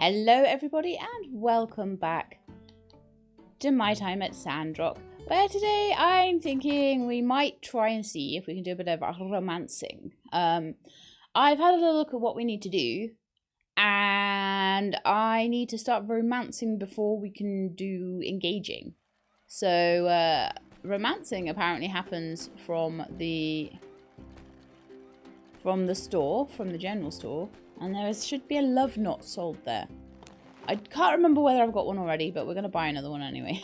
Hello everybody and welcome back to my time at Sandrock, where today I'm thinking we might try and see if we can do a bit of romancing. I've had a little look at what we need to do, and I need to start romancing before we can do engaging. So romancing apparently happens from the store, from the general store. And there should be a love knot sold there. I can't remember whether I've got one already, but we're going to buy another one anyway.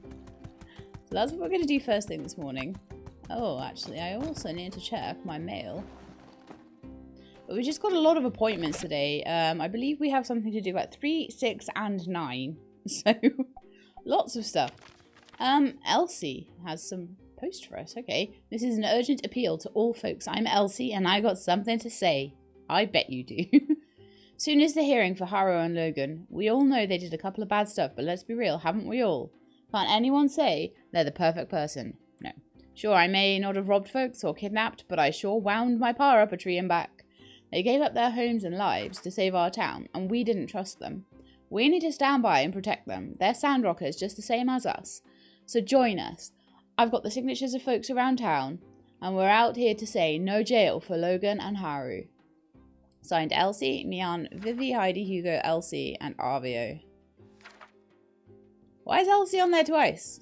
So that's what we're going to do first thing this morning. Oh, actually, I also need to check my mail. But we just got a lot of appointments today. I believe we have something to do at 3, 6, and 9. So, lots of stuff. Elsie has some post for us. Okay. This is an urgent appeal to all folks. I'm Elsie, and I got something to say. I bet you do. Soon as the hearing for Haru and Logan. We all know they did a couple of bad stuff, but let's be real, haven't we all? Can't anyone say they're the perfect person? No. Sure, I may not have robbed folks or kidnapped, but I sure wound my pa up a tree and back. They gave up their homes and lives to save our town, and we didn't trust them. We need to stand by and protect them. They're Sandrockers just the same as us. So join us. I've got the signatures of folks around town, and we're out here to say no jail for Logan and Haru. Signed Elsie, Mian, Vivi, Heidi, Hugo, Elsie, and Arvio. Why is Elsie on there twice?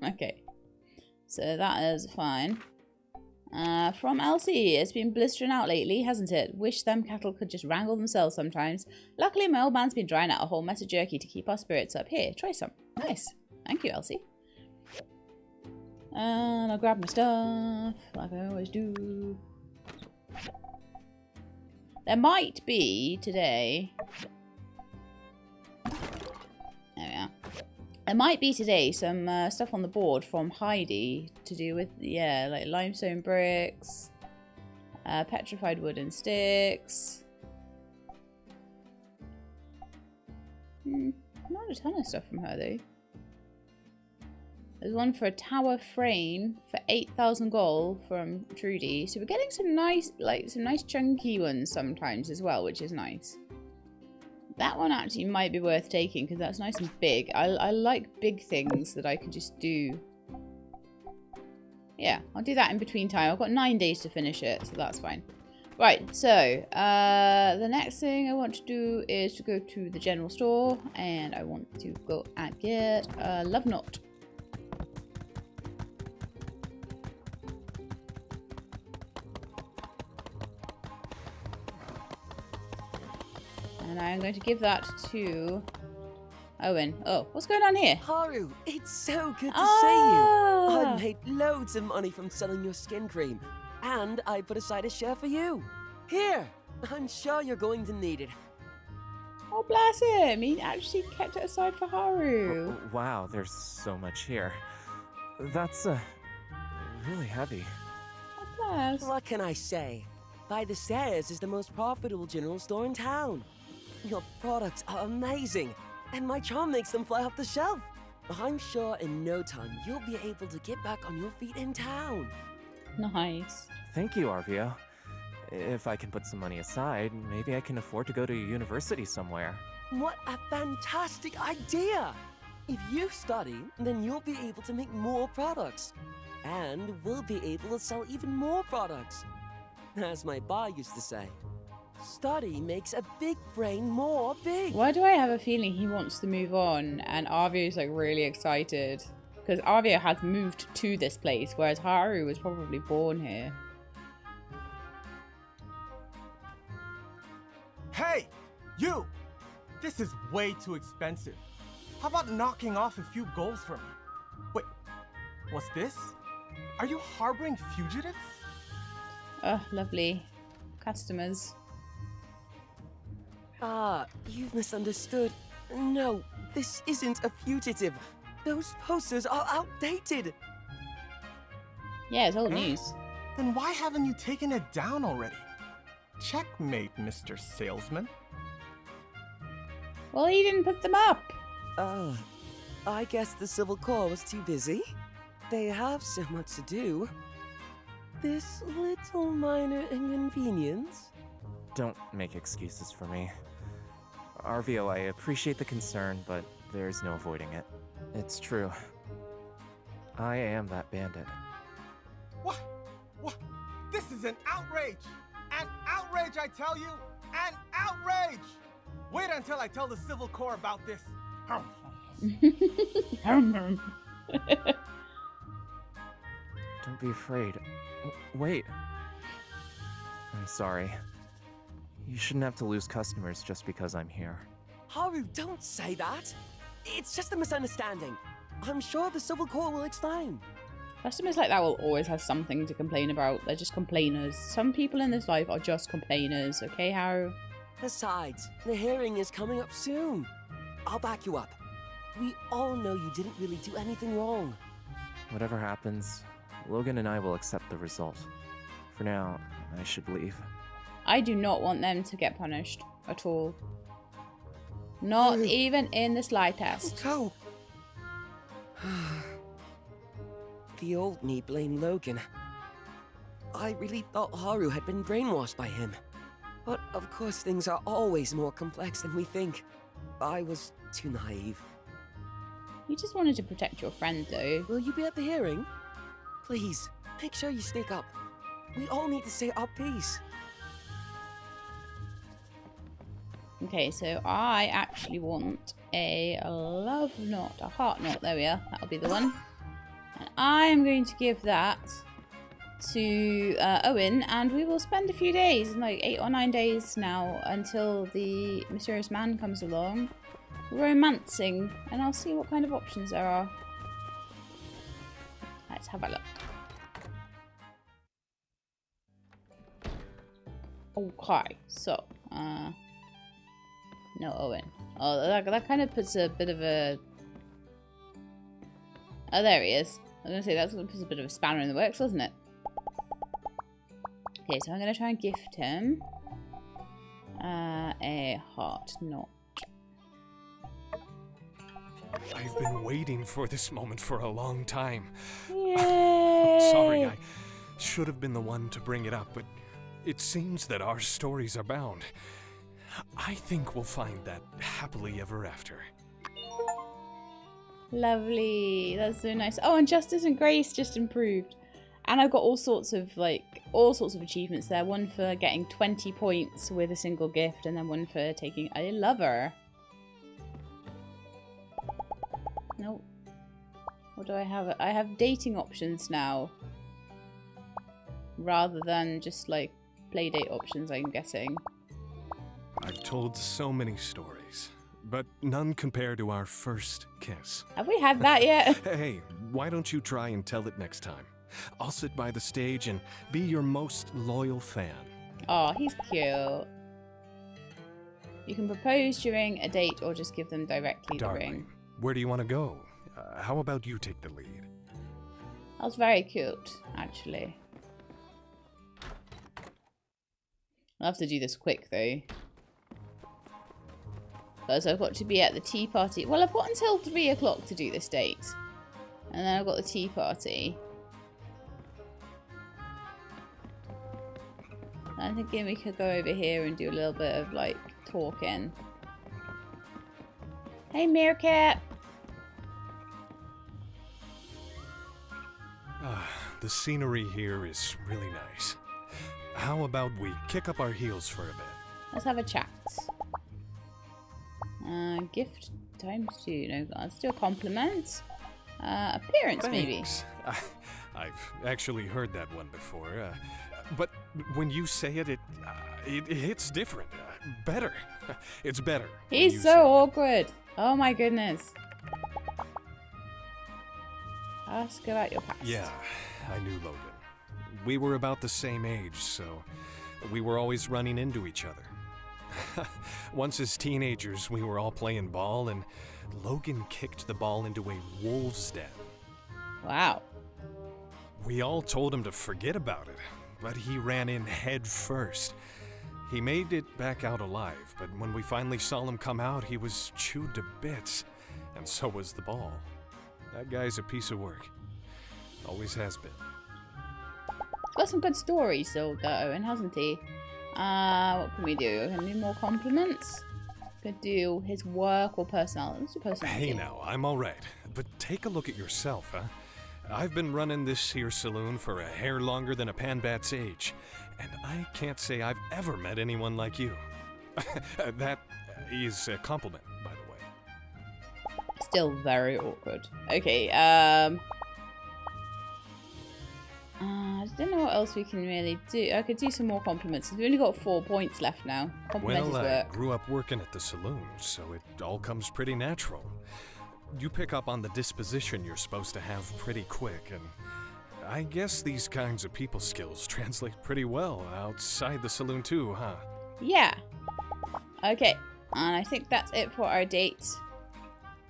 Okay. So that is fine. From Elsie, it's been blistering out lately, hasn't it? Wish them cattle could just wrangle themselves sometimes. Luckily, my old man's been drying out a whole mess of jerky to keep our spirits up. Here, try some. Nice. Thank you, Elsie. And I'll grab my stuff, like I always do. There might be today. There we are. There might be today some stuff on the board from Heidi to do with, yeah, like limestone bricks, petrified wooden sticks. Not a ton of stuff from her though. There's one for a tower frame for 8,000 gold from Trudy. So we're getting some nice, chunky ones sometimes as well, which is nice. That one actually might be worth taking because that's nice and big. I like big things that I can just do. Yeah, I'll do that in between time. I've got 9 days to finish it, so that's fine. Right, so the next thing I want to do is to go to the general store, and I want to go and get a love knot. And I'm going to give that to Owen. Oh, what's going on here? Haru, it's so good to see you. I made loads of money from selling your skin cream. And I put aside a share for you. Here, I'm sure you're going to need it. Oh, bless him. He actually kept it aside for Haru. Oh, wow, there's so much here. That's, really heavy. Oh, bless. What can I say? By the Stairs is the most profitable general store in town. Your products are amazing, and my charm makes them fly off the shelf. I'm sure in no time you'll be able to get back on your feet in town. Nice. Thank you, Arvio. If I can put some money aside, maybe I can afford to go to a university somewhere. What a fantastic idea! If you study, then you'll be able to make more products. And we'll be able to sell even more products. As my pa used to say, study makes a big brain more big. Why do I have a feeling he wants to move on and Arvio's like really excited? Because Arvio has moved to this place, whereas Haru was probably born here. Hey, you! This is way too expensive. How about knocking off a few goals for me? Wait, what's this? Are you harboring fugitives? Oh, lovely. Customers. Ah, you've misunderstood. No, this isn't a fugitive. Those posters are outdated. Yeah, it's old news. Then why haven't you taken it down already? Checkmate, Mr. Salesman. Well, he didn't put them up. I guess the Civil Corps was too busy. They have so much to do. This little minor inconvenience. Don't make excuses for me. Arvio, I appreciate the concern, but there's no avoiding it. It's true. I am that bandit. What? What? This is an outrage! An outrage, I tell you! An outrage! Wait until I tell the Civil Corps about this. Don't be afraid. Wait. I'm sorry. You shouldn't have to lose customers just because I'm here. Haru, don't say that. It's just a misunderstanding. I'm sure the Civil Corps will explain. Customers like that will always have something to complain about. They're just complainers. Some people in this life are just complainers, okay, Haru? Besides, the hearing is coming up soon. I'll back you up. We all know you didn't really do anything wrong. Whatever happens, Logan and I will accept the result. For now, I should leave. I do not want them to get punished at all. Not even in the slightest. Go. The old me blamed Logan. I really thought Haru had been brainwashed by him. But of course things are always more complex than we think. I was too naive. You just wanted to protect your friend, though. Will you be at the hearing? Please, make sure you stick up. We all need to say our piece. Okay, so I actually want a love knot, a heart knot. There we are. That'll be the one. And I am going to give that to Owen, and we will spend a few days, like 8 or 9 days now, until the mysterious man comes along, romancing, and I'll see what kind of options there are. Let's have a look. Okay, so no Owen. Oh, that kind of puts a bit of a... Oh, there he is. I was going to say, that's going to put a bit of a spanner in the works, doesn't it? Okay, so I'm going to try and gift him a heart knot. I've been waiting for this moment for a long time. Yay! I'm sorry, I should have been the one to bring it up, but it seems that our stories are bound. I think we'll find that happily ever after. Lovely. That's so nice. Oh, and Justice and Grace just improved. And I've got all sorts of achievements there. One for getting 20 points with a single gift, and then one for taking a lover. Nope. What do I have? I have dating options now. Rather than just like playdate options, I'm guessing. I've told so many stories, but none compare to our first kiss. Have we had that yet? Hey, why don't you try and tell it next time? I'll sit by the stage and be your most loyal fan. Oh, he's cute. You can propose during a date or just give them directly the ring. Darling, where do you want to go? How about you take the lead? That was very cute, actually. I'll have to do this quick, though. Because I've got to be at the tea party. Well, I've got until 3 o'clock to do this date. And then I've got the tea party. I'm thinking we could go over here and do a little bit of, like, talking. Hey, Meerkat! The scenery here is really nice. How about we kick up our heels for a bit? Let's have a chat. Gift ×2. No, let's do a compliment. Appearance, Thanks. maybe. I've actually heard that one before. But when you say it, it hits different. Better. It's better. He's so awkward. Oh my goodness. Ask about your past. Yeah, I knew Logan. We were about the same age, so we were always running into each other. Once as teenagers, we were all playing ball, and Logan kicked the ball into a wolf's den. Wow. We all told him to forget about it, but he ran in head first. He made it back out alive, but when we finally saw him come out, he was chewed to bits, and so was the ball. That guy's a piece of work. Always has been. Got some good stories, though, Owen, hasn't he? What can we do? Can we do more compliments? Could do his work or personality. Let's do personality. Hey now, I'm alright. But take a look at yourself, huh? I've been running this here saloon for a hair longer than a panbat's age, and I can't say I've ever met anyone like you. That is a compliment, by the way. Still very awkward. Okay, I don't know what else we can really do. I could do some more compliments. We've only got 4 points left now. Compliment his Well, I work. grew up working at the saloon, so it all comes pretty natural. You pick up on the disposition you're supposed to have pretty quick, and I guess these kinds of people skills translate pretty well outside the saloon too, huh? Yeah. Okay, and I think that's it for our date.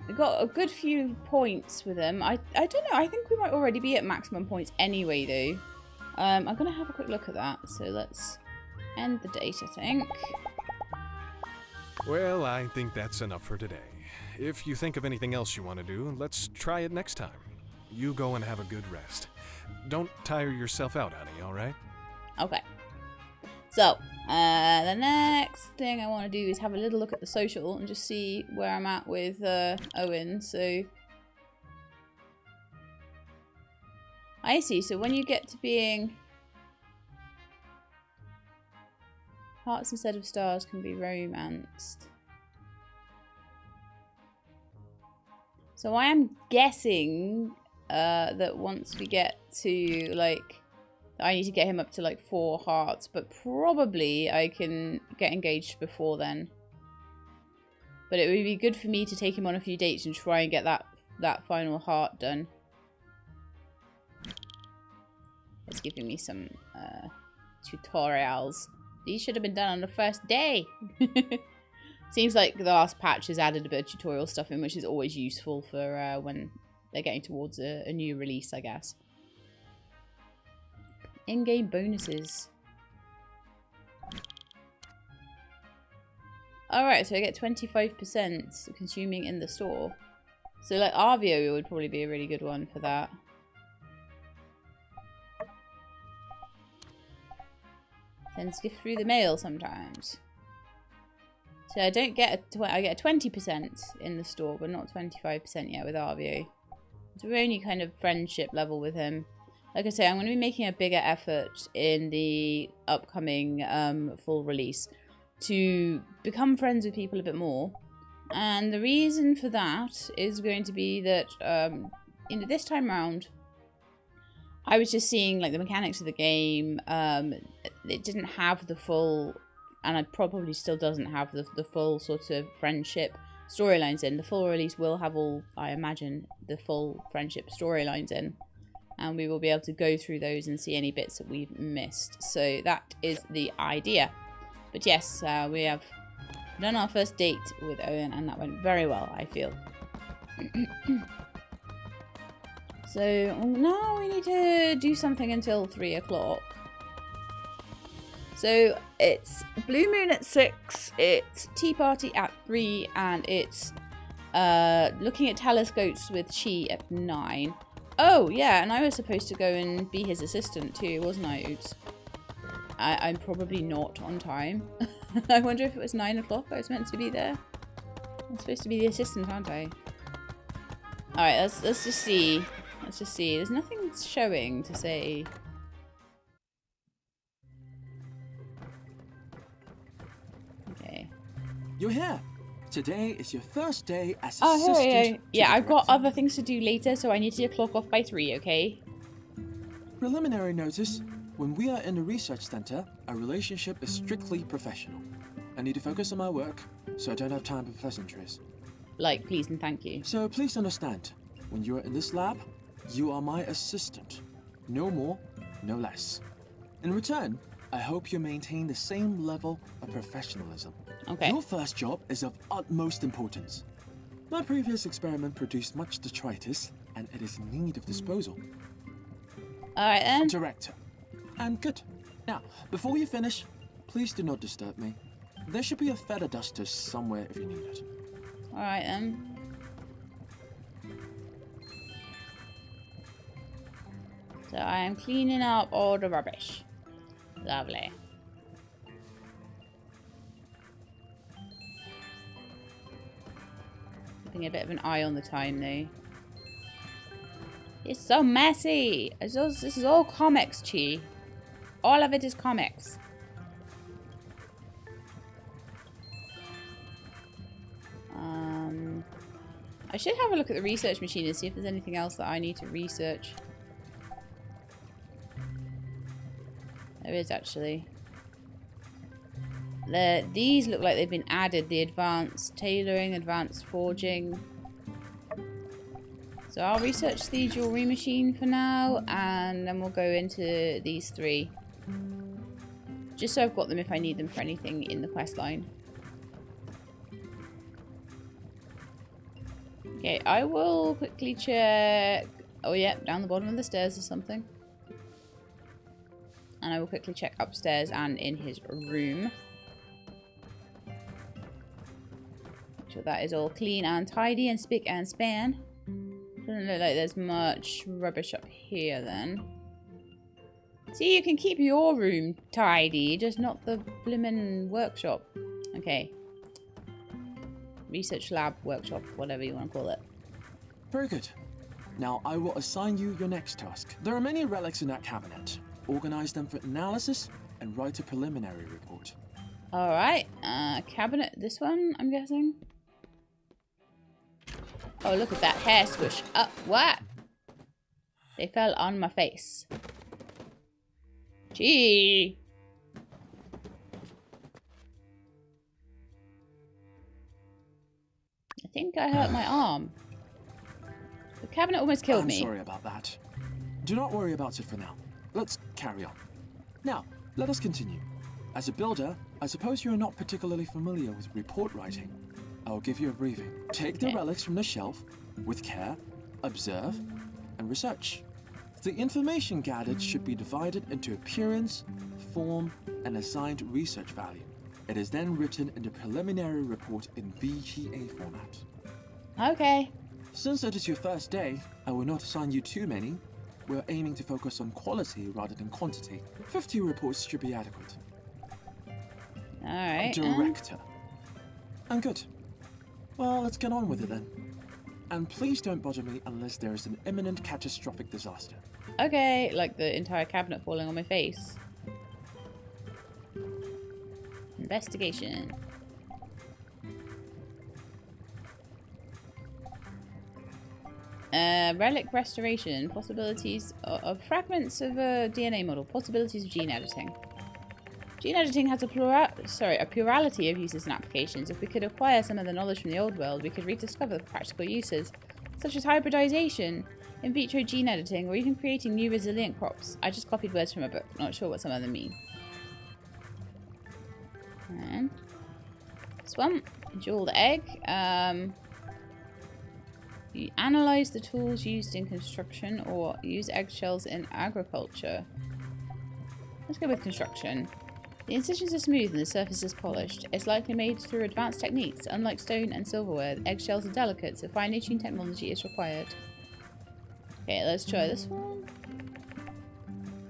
We got a good few points with him. I don't know. I think we might already be at maximum points anyway, though. I'm going to have a quick look at that. So let's end the date, I think. Well, I think that's enough for today. If you think of anything else you want to do, let's try it next time. You go and have a good rest. Don't tire yourself out, honey, alright? Okay. So, the next thing I want to do is have a little look at the social and just see where I'm at with Owen. So, I see. So when you get to being hearts instead of stars can be romanced. So I am guessing that once we get to like, I need to get him up to like 4 hearts, but probably I can get engaged before then. But it would be good for me to take him on a few dates and try and get that final heart done. It's giving me some tutorials. These should have been done on the first day. Seems like the last patch has added a bit of tutorial stuff in, which is always useful for when they're getting towards a new release, I guess. In-game bonuses. Alright, so I get 25% consuming in the store. So like Arvio would probably be a really good one for that. Sends gift through the mail sometimes. So I don't get I get a 20% in the store, but not 25% yet with Arvio. So we're only kind of friendship level with him. Like I say, I'm going to be making a bigger effort in the upcoming full release to become friends with people a bit more. And the reason for that is going to be that, this time round, I was just seeing like the mechanics of the game. It didn't have the full, and it probably still doesn't have the full sort of friendship storylines in. The full release will have all, I imagine, the full friendship storylines in. And we will be able to go through those and see any bits that we've missed. So that is the idea. But yes, we have done our first date with Owen, and that went very well, I feel. So now we need to do something until 3 o'clock. So it's Blue Moon at 6, it's Tea Party at 3, and it's looking at telescopes with Chi at 9. Oh, yeah, and I was supposed to go and be his assistant too, wasn't I? Oops. I'm probably not on time. I wonder if it was 9 o'clock I was meant to be there. I'm supposed to be the assistant, aren't I? Alright, let's just see. Let's just see. There's nothing showing to say. Okay. You're here. Today is your first day as Oh, assistant. here we go. to Yeah, the I've got director. other things to do later, so I need to clock off by 3, okay? Preliminary notice. When we are in the research center, our relationship is strictly professional. I need to focus on my work, so I don't have time for pleasantries. Like, please and thank you. So please understand, when you are in this lab, you are my assistant. No more, no less. In return, I hope you maintain the same level of professionalism. Okay. Your first job is of utmost importance. My previous experiment produced much detritus, and it is in need of disposal. Alright then. Director. And good. Now, before you finish, please do not disturb me. There should be a feather duster somewhere if you need it. Alright then. So I am cleaning up all the rubbish. Lovely. Keeping a bit of an eye on the time, though. It's so messy. This is all comics, Chi. All of it is comics. I should have a look at the research machine and see if there's anything else that I need to research. There is, actually. These look like they've been added. The advanced tailoring, advanced forging. So I'll research the jewelry machine for now, and then we'll go into these three. Just so I've got them if I need them for anything in the quest line. Okay, I will quickly check... Oh yeah, down the bottom of the stairs or something. And I will quickly check upstairs and in his room. Make sure that is all clean and tidy and spick and span. Doesn't look like there's much rubbish up here then. See, you can keep your room tidy, just not the blimmin' workshop. Okay. Research lab, workshop, whatever you want to call it. Very good. Now I will assign you your next task. There are many relics in that cabinet. Organize them for analysis and write a preliminary report. Alright, cabinet, this one, I'm guessing? Oh, look at that hair swish. Up, what? They fell on my face. Gee. I think I hurt my arm. The cabinet almost killed me. I'm sorry about that. Do not worry about it for now. Let's carry on. Now, let us continue. As a builder, I suppose you are not particularly familiar with report writing. I'll give you a briefing. Take the relics from the shelf with care, observe, and research. The information gathered should be divided into appearance, form, and assigned research value. It is then written in the preliminary report in VGA format. Okay. Since it is your first day, I will not assign you too many. We're aiming to focus on quality rather than quantity. 50 reports should be adequate. Alright. Director. I'm good. Well, let's get on with it then. And please don't bother me unless there is an imminent catastrophic disaster. Okay, like the entire cabinet falling on my face. Investigation. Relic restoration. Possibilities of fragments of a DNA model. Possibilities of gene editing. Gene editing has a plurality of uses and applications. If we could acquire some of the knowledge from the old world, we could rediscover the practical uses, such as hybridization, in vitro gene editing, or even creating new resilient crops. I just copied words from a book. Not sure what some of them mean. And swamp, jeweled egg. You analyze the tools used in construction or use eggshells in agriculture. Let's go with construction. The incisions are smooth and the surface is polished. It's likely made through advanced techniques. Unlike stone and silverware, eggshells are delicate, so fine-tuning technology is required. Okay, let's try this one.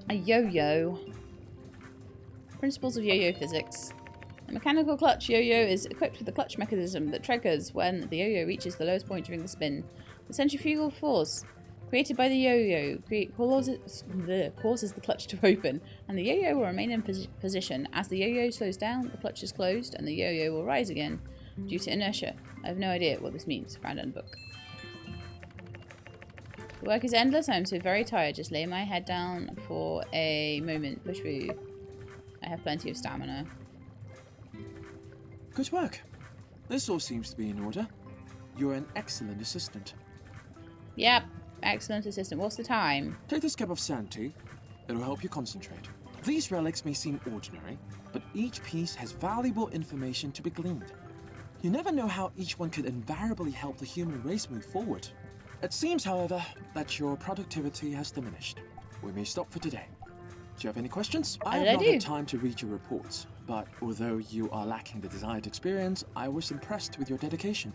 A yo-yo. Principles of yo-yo physics. A mechanical clutch yo-yo is equipped with a clutch mechanism that triggers when the yo-yo reaches the lowest point during the spin. The centrifugal force created by the yo-yo causes the clutch to open, and the yo-yo will remain in position. As the yo-yo slows down, the clutch is closed, and the yo-yo will rise again due to inertia. I have no idea what this means. Found in a book. The work is endless. I am so very tired. Just lay my head down for a moment. Push through. I have plenty of stamina. Good work. This all seems to be in order. You're an excellent assistant. Yep. Excellent assistant. What's the time? Take this cup of sand tea. It'll help you concentrate. These relics may seem ordinary, but each piece has valuable information to be gleaned. You never know how each one could invariably help the human race move forward. It seems, however, that your productivity has diminished. We may stop for today. Do you have any questions? I have not had time to read your reports, but although you are lacking the desired experience, I was impressed with your dedication.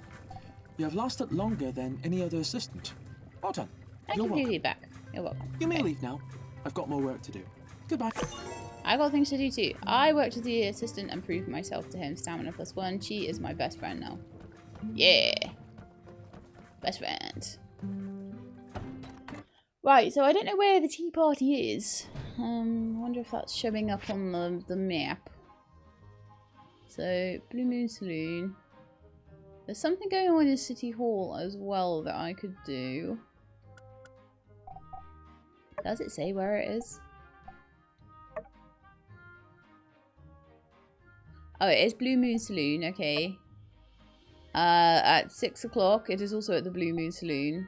You have lasted longer than any other assistant. Well done. Thank you for your feedback. You're welcome. You may leave now. I've got more work to do. Goodbye. I got things to do too. I worked as the assistant and proved myself to him. Stamina +1. Chi is my best friend now. Yeah. Best friend. Right, so I don't know where the tea party is. I wonder if that's showing up on the map. So, Blue Moon Saloon. There's something going on in City Hall as well that I could do. Does it say where it is? Oh, it is Blue Moon Saloon, okay. At 6 o'clock, it is also at the Blue Moon Saloon.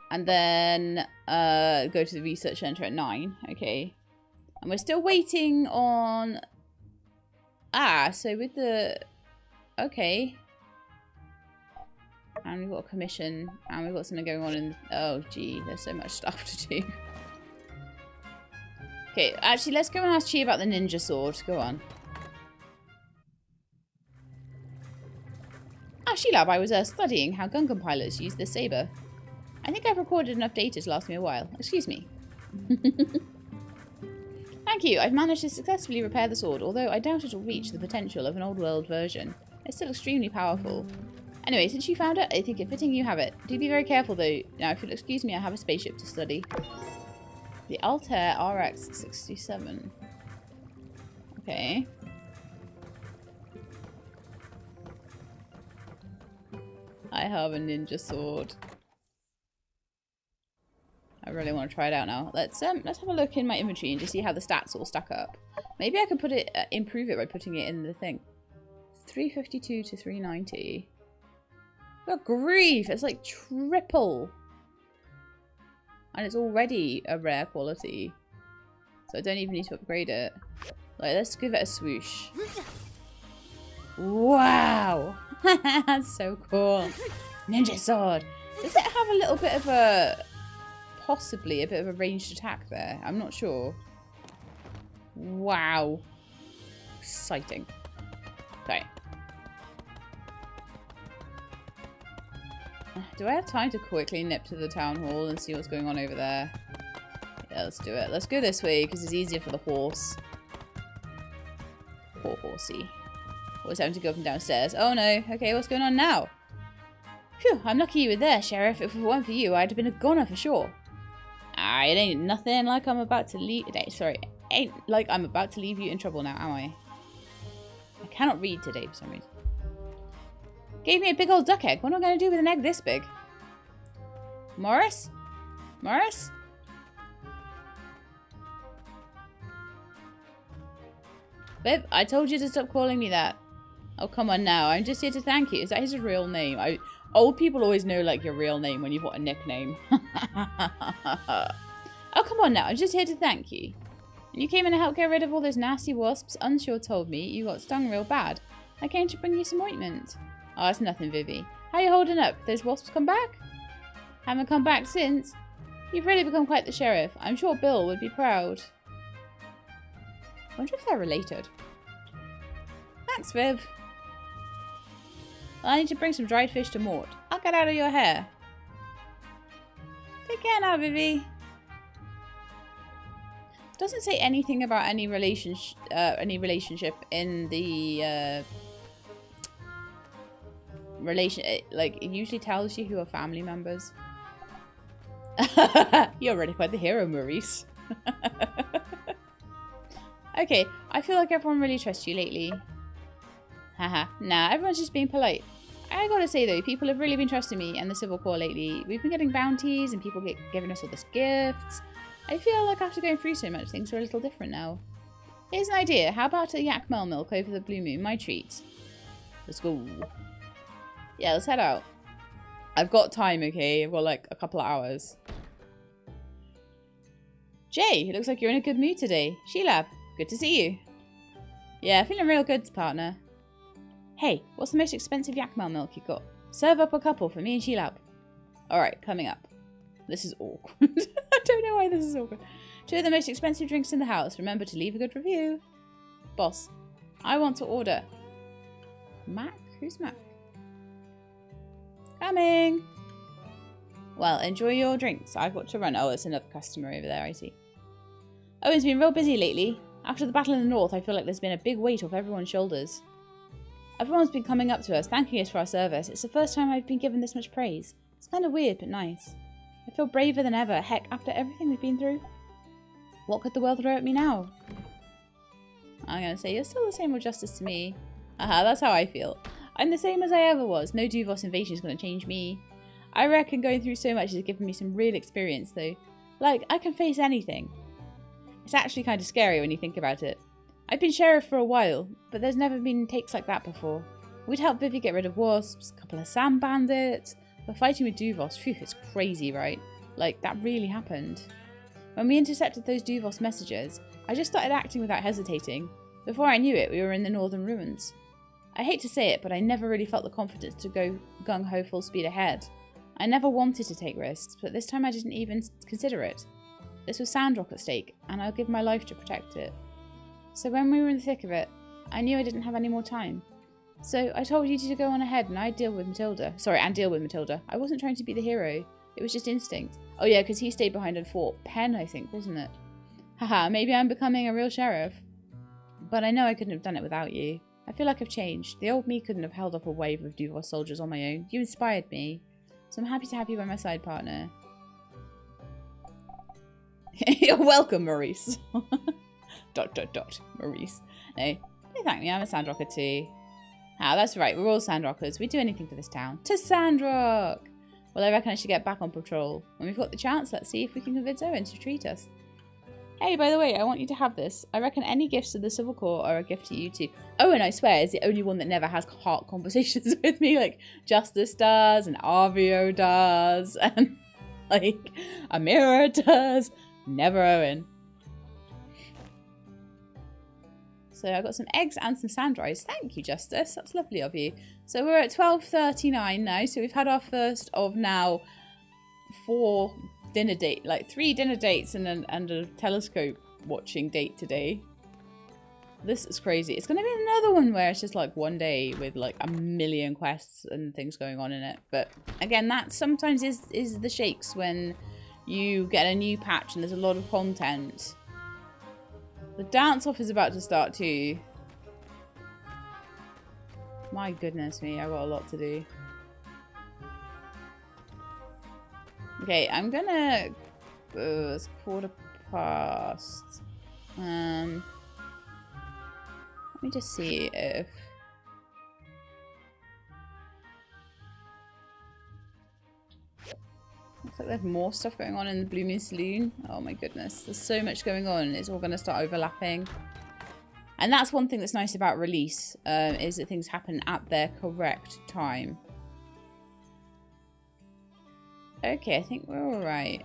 And then go to the research centre at 9, okay. And we're still waiting on... Ah, so with the... Okay. And we've got a commission, and we've got something going on in... Oh, gee, there's so much stuff to do. Okay, actually, let's go and ask Chi about the ninja sword. Go on. Ah, Sheilab, I was studying how Gungan pilots use this saber. I think I've recorded enough data to last me a while. Excuse me. Thank you. I've managed to successfully repair the sword, although I doubt it'll reach the potential of an old world version. It's still extremely powerful. Anyway, since you found it, I think it fitting you have it. Do be very careful though. Now, if you'll excuse me, I have a spaceship to study. The Altair RX-67. Okay. I have a ninja sword. I really want to try it out now. Let's have a look in my inventory and just see how the stats all stack up. Maybe I could put it, improve it by putting it in the thing. 352 to 390. Good grief! It's like triple. And it's already a rare quality. So I don't even need to upgrade it. Like, let's give it a swoosh. Wow! That's so cool. Ninja sword. Does it have a little bit of a... Possibly a bit of a ranged attack there? I'm not sure. Wow. Exciting. Okay. Do I have time to quickly nip to the town hall and see what's going on over there? Yeah, let's do it. Let's go this way because it's easier for the horse. Poor horsey. Always having to go up and downstairs. Oh no. Okay, what's going on now? Phew, I'm lucky you were there, Sheriff. If it weren't for you, I'd have been a goner for sure. Ah, it ain't nothing like I'm about to leave... Sorry, ain't like I'm about to leave you in trouble now, am I? I cannot read today for some reason. Gave me a big old duck egg. What am I going to do with an egg this big? Morris? Morris? Viv, I told you to stop calling me that. Oh, come on now. I'm just here to thank you. Is that his real name? Old people always know, like, your real name when you've got a nickname. Oh, come on now. I'm just here to thank you. You came in to help get rid of all those nasty wasps. Unsure told me you got stung real bad. I came to bring you some ointment. Oh, it's nothing, Vivi. How you holding up? Those wasps come back? Haven't come back since. You've really become quite the sheriff. I'm sure Bill would be proud. I wonder if they're related. Thanks, Viv. Well, I need to bring some dried fish to Mort. I'll get out of your hair. Take care now, Vivi. It doesn't say anything about any relationship in the like it usually tells you who are family members. You're already quite the hero, Maurice. Okay, I feel like everyone really trusts you lately. Haha, nah, everyone's just being polite. I gotta say though, people have really been trusting me and the Civil Corps lately. We've been getting bounties and people giving us all these gifts. I feel like after going through so much, things are a little different now. Here's an idea. How about a yak mel milk over the Blue Moon? My treat. Let's go. Yeah, let's head out. I've got time, okay? I've got like a couple of hours. Jay, it looks like you're in a good mood today. Sheilab, good to see you. Yeah, feeling real good, partner. Hey, what's the most expensive yak mel milk you got? Serve up a couple for me and Sheilab. Alright, coming up. This is awkward. I don't know why this is awkward. 2 of the most expensive drinks in the house. Remember to leave a good review. Boss, I want to order. Mac? Who's Mac? Coming. Well, enjoy your drinks. I've got to run. Oh, it's another customer over there, I see. Owen's been real busy lately. After the battle in the north, I feel like there's been a big weight off everyone's shoulders. Everyone's been coming up to us, thanking us for our service. It's the first time I've been given this much praise. It's kind of weird, but nice. I feel braver than ever. Heck, after everything we've been through. What could the world throw at me now? I'm going to say, you're still the same old Justice to me. Aha, that's how I feel. I'm the same as I ever was. No Duvos invasion is going to change me. I reckon going through so much has given me some real experience, though. Like, I can face anything. It's actually kind of scary when you think about it. I've been sheriff for a while, but there's never been takes like that before. We'd help Vivi get rid of wasps, a couple of sand bandits, but fighting with Duvos, phew, it's crazy, right? Like, that really happened. When we intercepted those Duvos messages, I just started acting without hesitating. Before I knew it, we were in the northern ruins. I hate to say it, but I never really felt the confidence to go gung-ho full speed ahead. I never wanted to take risks, but this time I didn't even consider it. This was Sandrock at stake, and I'll give my life to protect it. So when we were in the thick of it, I knew I didn't have any more time. So I told you to go on ahead and I'd deal with Matilda. I wasn't trying to be the hero. It was just instinct. Oh yeah, because he stayed behind and fought Penn, I think, wasn't it? Haha, maybe I'm becoming a real sheriff. But I know I couldn't have done it without you. I feel like I've changed. The old me couldn't have held off a wave of Duvos soldiers on my own. You inspired me. So I'm happy to have you by my side, partner. You're welcome, Maurice. ... Maurice. No, thank me, I'm a Sandrocker too. Ah, that's right, we're all Sandrockers. We'd do anything for this town. To Sandrock! Well, I reckon I should get back on patrol. When we've got the chance, let's see if we can convince Owen to treat us. Hey, by the way, I want you to have this. I reckon any gifts to the Civil Corps are a gift to you too. Owen, I swear, is the only one that never has heart conversations with me. Like, Justice does, and Arvio does, and, like, Amira does. Never Owen. So I got some eggs and some sand rice. Thank you, Justice. That's lovely of you. So we're at 12:39 now. So we've had our first of now 4 dinner date, like 3 dinner dates and a telescope watching date today. This is crazy. It's going to be another one where it's just like one day with like a million quests and things going on in it. But again, that sometimes is the shakes when you get a new patch and there's a lot of content. The dance-off is about to start too. My goodness me, I've got a lot to do. Okay, I'm gonna... it's 1:15. Let me just see if... Looks like there's more stuff going on in the Blooming Saloon. Oh my goodness, there's so much going on. It's all going to start overlapping. And that's one thing that's nice about release, is that things happen at their correct time. Okay, I think we're alright.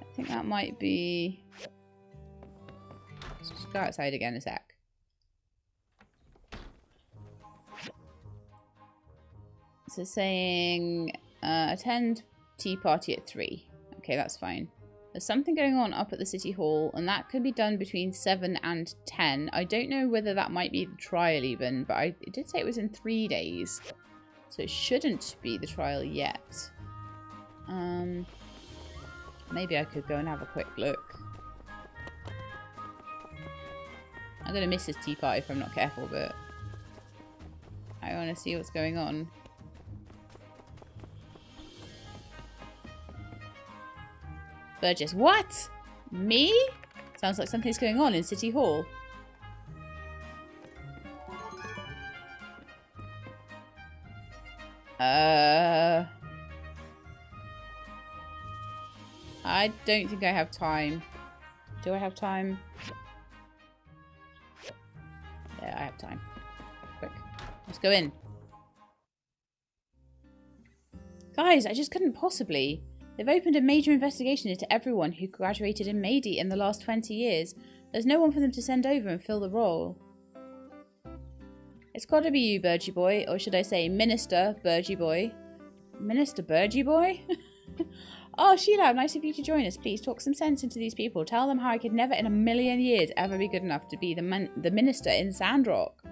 I think that might be... Let's just go outside again a sec. So saying... attend tea party at 3. Okay, that's fine. There's something going on up at the City Hall, and that could be done between 7 and 10. I don't know whether that might be the trial even, but it did say it was in 3 days. So it shouldn't be the trial yet. Maybe I could go and have a quick look. I'm going to miss this tea party if I'm not careful, but I want to see what's going on. Burgess, what? Me? Sounds like something's going on in City Hall. I don't think I have time. Do I have time? Yeah, I have time. Quick. Let's go in. Guys, I just couldn't possibly. They've opened a major investigation into everyone who graduated in Mady in the last 20 years. There's no one for them to send over and fill the role. It's gotta be you, Burgie Boy. Or should I say, Minister Burgie Boy. Minister Burgie Boy? Oh, Sheila, nice of you to join us. Please talk some sense into these people. Tell them how I could never in a million years ever be good enough to be the minister in Sandrock.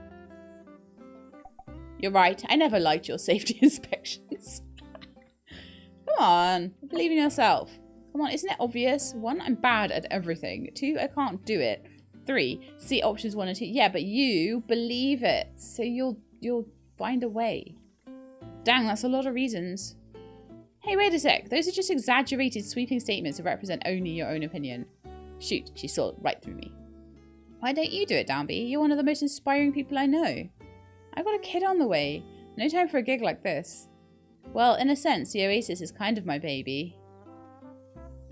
You're right. I never liked your safety inspections. Come on, believe in yourself. Come on, isn't it obvious? 1, I'm bad at everything. 2, I can't do it. 3. See options 1 and 2. Yeah, but you believe it. So you'll find a way. Dang, that's a lot of reasons. Hey, wait a sec. Those are just exaggerated, sweeping statements that represent only your own opinion. Shoot, she saw right through me. Why don't you do it, Downby? You're one of the most inspiring people I know. I've got a kid on the way. No time for a gig like this. Well, in a sense, the Oasis is kind of my baby.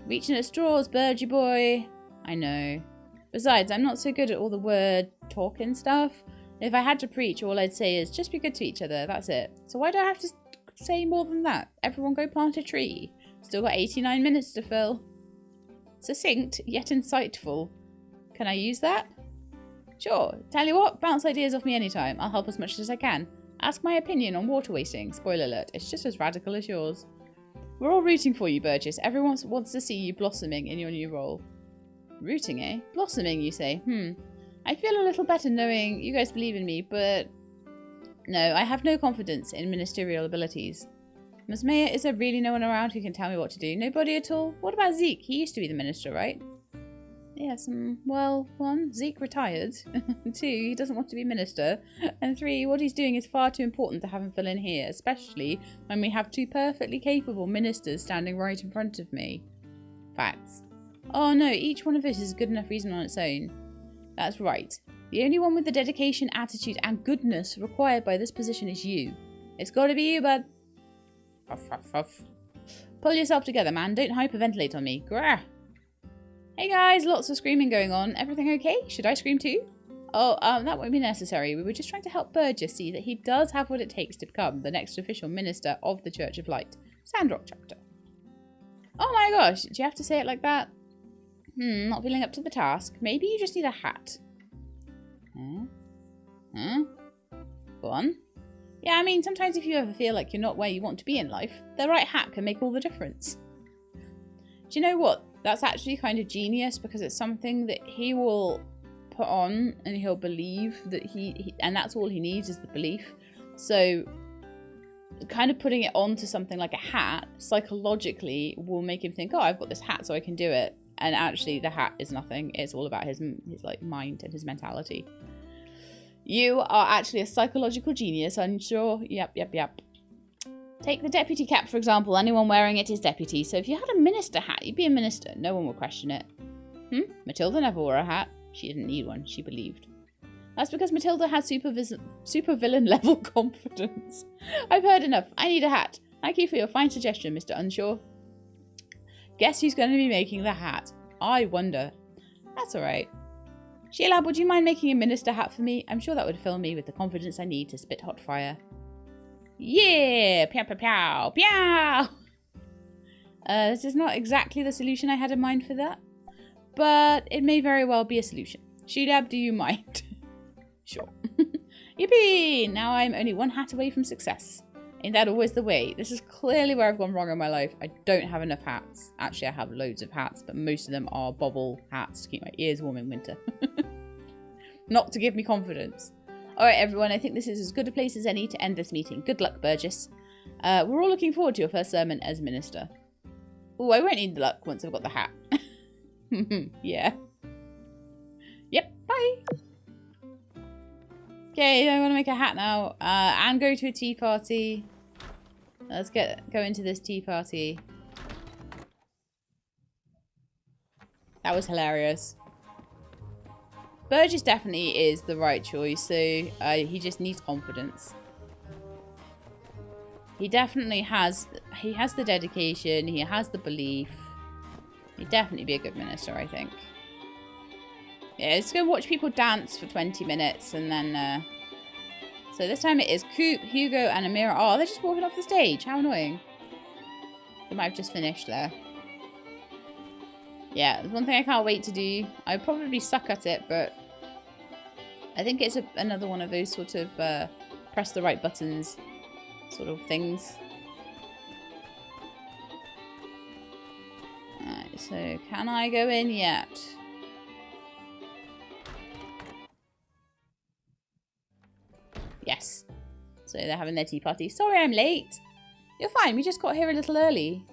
Reaching at straws, Burgie boy. I know. Besides, I'm not so good at all the word talking stuff. If I had to preach, all I'd say is just be good to each other. That's it. So why do I have to say more than that? Everyone go plant a tree. Still got 89 minutes to fill. Succinct, yet insightful. Can I use that? Sure. Tell you what, bounce ideas off me anytime. I'll help as much as I can. Ask my opinion on water wasting. Spoiler alert, it's just as radical as yours. We're all rooting for you, Burgess. Everyone wants to see you blossoming in your new role. Rooting, eh? Blossoming, you say? I feel a little better knowing you guys believe in me, but... No, I have no confidence in ministerial abilities. Ms. Mayor, is there really no one around who can tell me what to do? Nobody at all? What about Zeke? He used to be the minister, right? Yes, well, 1, Zeke retired. 2, he doesn't want to be minister. And 3, what he's doing is far too important to have him fill in here, especially when we have 2 perfectly capable ministers standing right in front of me. Facts. Oh no, each one of us is a good enough reason on its own. That's right. The only one with the dedication, attitude, and goodness required by this position is you. It's gotta be you, bud. Huff, huff, huff. Pull yourself together, man. Don't hyperventilate on me. Grah. Hey guys, lots of screaming going on. Everything okay? Should I scream too? Oh, that won't be necessary. We were just trying to help Burgess see that he does have what it takes to become the next official minister of the Church of Light. Sandrock chapter. Oh my gosh, do you have to say it like that? Not feeling up to the task. Maybe you just need a hat. Go on. Yeah, I mean, sometimes if you ever feel like you're not where you want to be in life, the right hat can make all the difference. Do you know what? That's actually kind of genius because it's something that he will put on and he'll believe that he and that's all he needs is the belief. So kind of putting it onto something like a hat psychologically will make him think, oh, I've got this hat so I can do it. And actually the hat is nothing. It's all about his like mind and his mentality. You are actually a psychological genius, I'm sure. Yep. Take the deputy cap, for example. Anyone wearing it is deputy. So if you had a minister hat, you'd be a minister. No one would question it. Matilda never wore a hat. She didn't need one. She believed. That's because Matilda had super villain level confidence. I've heard enough. I need a hat. Thank you for your fine suggestion, Mr. Unsure. Guess who's going to be making the hat? I wonder. That's alright. Sheila, would you mind making a minister hat for me? I'm sure that would fill me with the confidence I need to spit hot fire. Yeah! Pow, pow, pow, pow! This is not exactly the solution I had in mind for that, but it may very well be a solution. Sheila, do you mind? Sure. Yippee! Now I'm only 1 hat away from success. Ain't that always the way? This is clearly where I've gone wrong in my life. I don't have enough hats. Actually, I have loads of hats, but most of them are bobble hats to keep my ears warm in winter. Not to give me confidence. Alright, everyone, I think this is as good a place as any to end this meeting. Good luck, Burgess. We're all looking forward to your first sermon as minister. Oh, I won't need the luck once I've got the hat. Yeah. Yep, bye. Okay, I want to make a hat now. And go to a tea party. Let's go into this tea party. That was hilarious. Burgess definitely is the right choice, so he just needs confidence. He definitely has, he has the dedication, he has the belief. He'd definitely be a good minister, I think. Yeah, let's go watch people dance for 20 minutes and then, so this time it is Coop, Hugo and Amira. Oh, they're just walking off the stage. How annoying. They might have just finished there. Yeah, there's one thing I can't wait to do. I probably suck at it, but I think it's another one of those sort of press the right buttons sort of things. Alright, so can I go in yet? Yes. So they're having their tea party. Sorry I'm late. You're fine, we just got here a little early.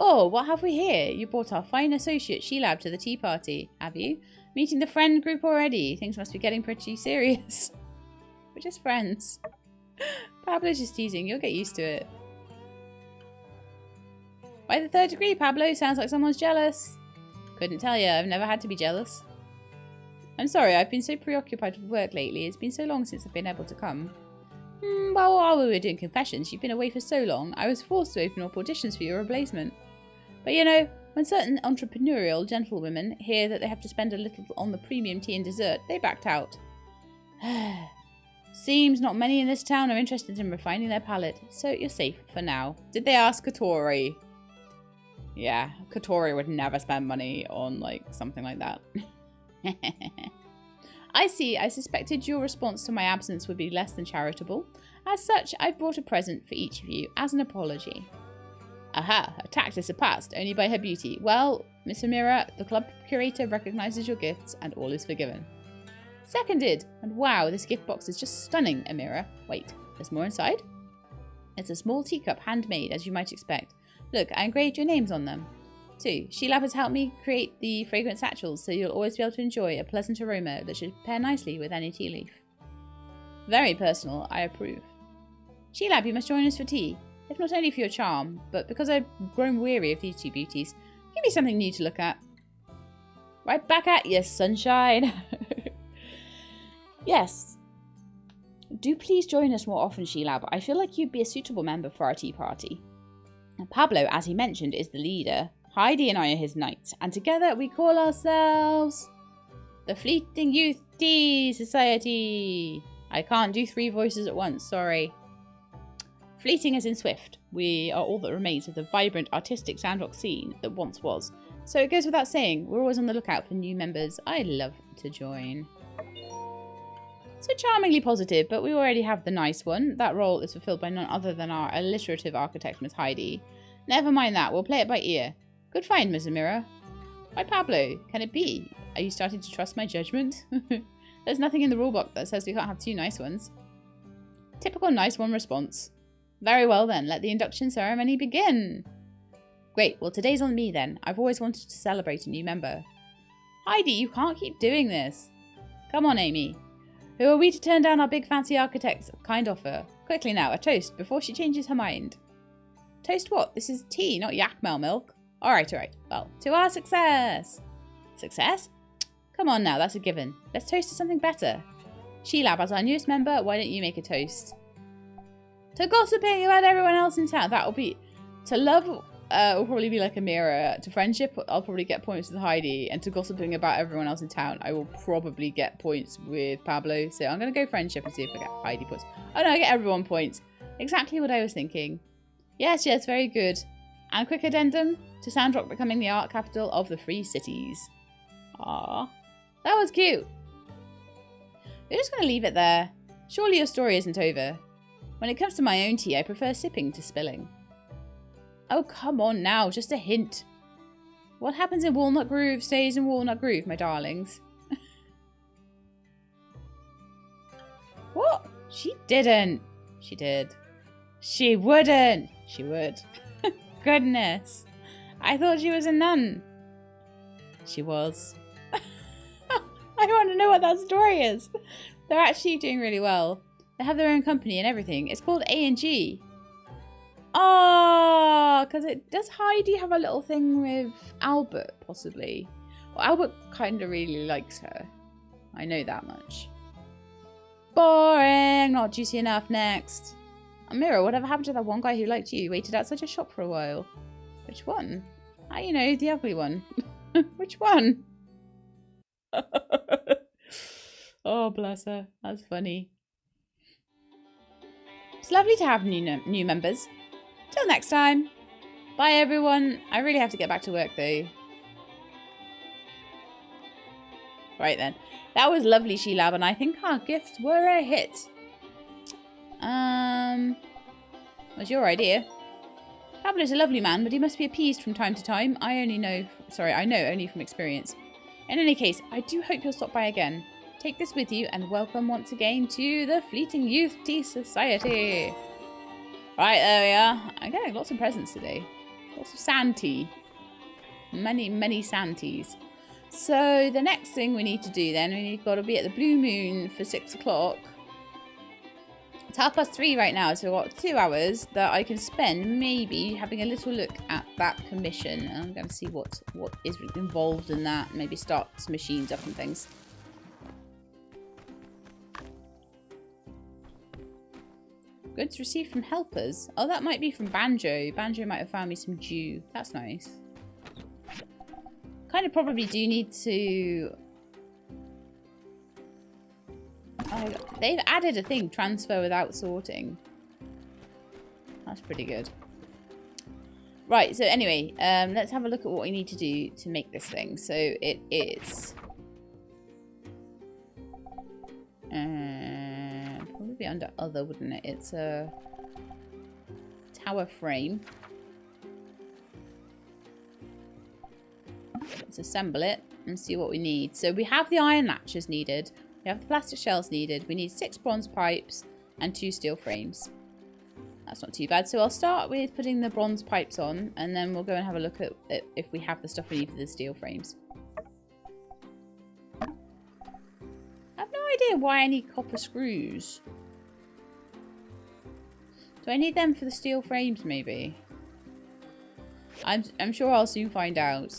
Oh, Oh, what have we here? You brought our fine associate, Sheilab, to the tea party, have you? Meeting the friend group already. Things must be getting pretty serious. We're just friends. Pablo's just teasing. You'll get used to it. By the third degree, Pablo. Sounds like someone's jealous. Couldn't tell you. I've never had to be jealous. I'm sorry. I've been so preoccupied with work lately. It's been so long since I've been able to come. Well, while we were doing confessions, you've been away for so long, I was forced to open up auditions for your replacement. But you know, when certain entrepreneurial gentlewomen hear that they have to spend a little on the premium tea and dessert, they backed out. Seems not many in this town are interested in refining their palate, so you're safe for now. Did they ask Catori? Yeah, Catori would never spend money on, like, something like that. I see. I suspected your response to my absence would be less than charitable. As such, I've brought a present for each of you as an apology. Aha, attacked is surpassed only by her beauty. Well, Miss Amira, the club curator recognizes your gifts and all is forgiven. Seconded. And wow, this gift box is just stunning, Amira. Wait, there's more inside? It's a small teacup, handmade, as you might expect. Look, I engraved your names on them. 2. Sheilab has helped me create the fragrant satchels, so you'll always be able to enjoy a pleasant aroma that should pair nicely with any tea leaf. Very personal, I approve. Sheilab, you must join us for tea, if not only for your charm, but because I've grown weary of these two beauties. Give me something new to look at. Right back at you, sunshine. Yes. Do please join us more often, Sheilab. I feel like you'd be a suitable member for our tea party. Pablo, as he mentioned, is the leader. Heidi and I are his knights, and together we call ourselves the Fleeting Youth Tea Society. I can't do 3 voices at once, sorry. Fleeting as in swift. We are all that remains of the vibrant, artistic Sandrock scene that once was. So it goes without saying, we're always on the lookout for new members. I'd love to join. So charmingly positive, but we already have the nice one. That role is fulfilled by none other than our alliterative architect, Miss Heidi. Never mind that, we'll play it by ear. Good find, Miss Amira. Why, Pablo, can it be? Are you starting to trust my judgment? There's nothing in the rulebook that says we can't have 2 nice ones. Typical nice one response. Very well then, let the induction ceremony begin. Great, well today's on me then. I've always wanted to celebrate a new member. Heidi, you can't keep doing this. Come on, Amy. Who are we to turn down our big fancy architect's kind offer? Quickly now, a toast before she changes her mind. Toast what? This is tea, not yakmel milk. Alright. Well, to our success. Success? Come on now, that's a given. Let's toast to something better. Sheilab, as our newest member, why don't you make a toast? To gossiping about everyone else in town. That'll be... To love will probably be like a mirror. To friendship, I'll probably get points with Heidi. And to gossiping about everyone else in town, I will probably get points with Pablo. So I'm going to go friendship and see if I get Heidi points. Oh no, I get everyone points. Exactly what I was thinking. Yes, very good. And quick addendum to Sandrock becoming the art capital of the Free Cities. Ah, that was cute. We're just going to leave it there. Surely your story isn't over. When it comes to my own tea, I prefer sipping to spilling. Oh, come on now, just a hint. What happens in Walnut Groove stays in Walnut Groove, my darlings. What? She didn't. She did. She wouldn't. She would. Goodness. I thought she was a nun. She was. I want to know what that story is. They're actually doing really well. They have their own company and everything. It's called A&G. Oh, because does Heidi have a little thing with Albert, possibly? Well, Albert kind of really likes her. I know that much. Boring. Not juicy enough. Next. Amira, whatever happened to that one guy who liked you? Waited outside your shop for a while. Which one? Ah, you know, the ugly one. Which one? Oh, bless her. That's funny. It's lovely to have new members. Till next time. Bye, everyone. I really have to get back to work, though. Right, then. That was lovely, Sheilab, and I think our gifts were a hit. Was your idea? Pablo's a lovely man, but he must be appeased from time to time. I know only from experience. In any case, I do hope you'll stop by again. Take this with you, and welcome once again to the Fleeting Youth Tea Society. Right, there we are. I'm getting lots of presents today. Lots of Santy. Many, many Santies. So the next thing we need to do then, we've got to be at the Blue Moon for 6 o'clock. It's 3:30 right now, so we've got 2 hours that I can spend maybe having a little look at that commission. I'm going to see what is involved in that. Maybe start some machines up and things. Goods received from helpers. Oh, that might be from Banjo. Banjo might have found me some dew. That's nice. Kind of probably do need to... they've added a thing, transfer without sorting. That's pretty good. Right, so anyway, let's have a look at what we need to do to make this thing. So it is... probably be under other, wouldn't it? It's a tower frame. Let's assemble it and see what we need. So we have the iron latches needed. We have the plastic shells needed. We need 6 bronze pipes and 2 steel frames. That's not too bad. So I'll start with putting the bronze pipes on, and then we'll go and have a look at if we have the stuff we need for the steel frames. I have no idea why I need copper screws. Do I need them for the steel frames, maybe? I'm sure I'll soon find out.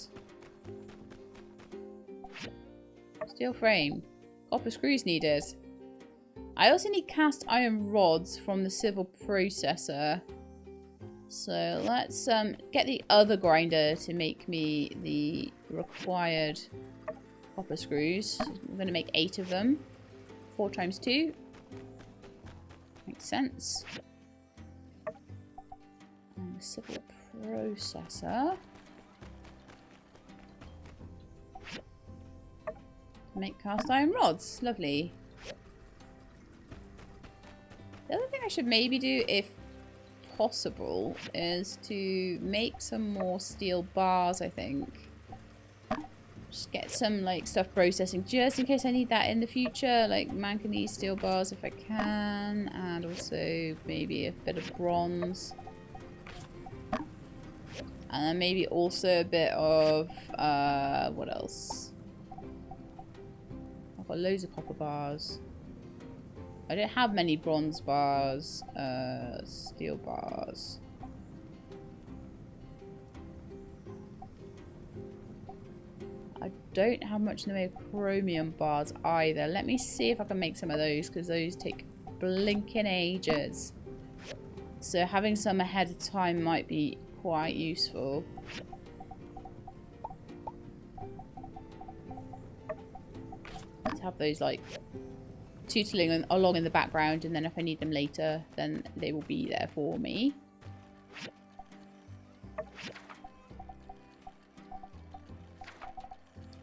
Steel frame. Copper screws needed. I also need cast iron rods from the civil processor. So let's get the other grinder to make me the required copper screws. I'm going to make 8 of them. 4 times 2. Makes sense. And the civil processor. Make cast iron rods. Lovely. The other thing I should maybe do, if possible, is to make some more steel bars, I think. Just get some, like, stuff processing, just in case I need that in the future. Like, manganese steel bars if I can. And also maybe a bit of bronze. And then maybe also a bit of, what else? I've got loads of copper bars. I don't have many bronze bars, steel bars. I don't have much in the way of chromium bars either. Let me see if I can make some of those, because those take blinking ages. So having some ahead of time might be quite useful. To have those like tootling along in the background, and then if I need them later, then they will be there for me.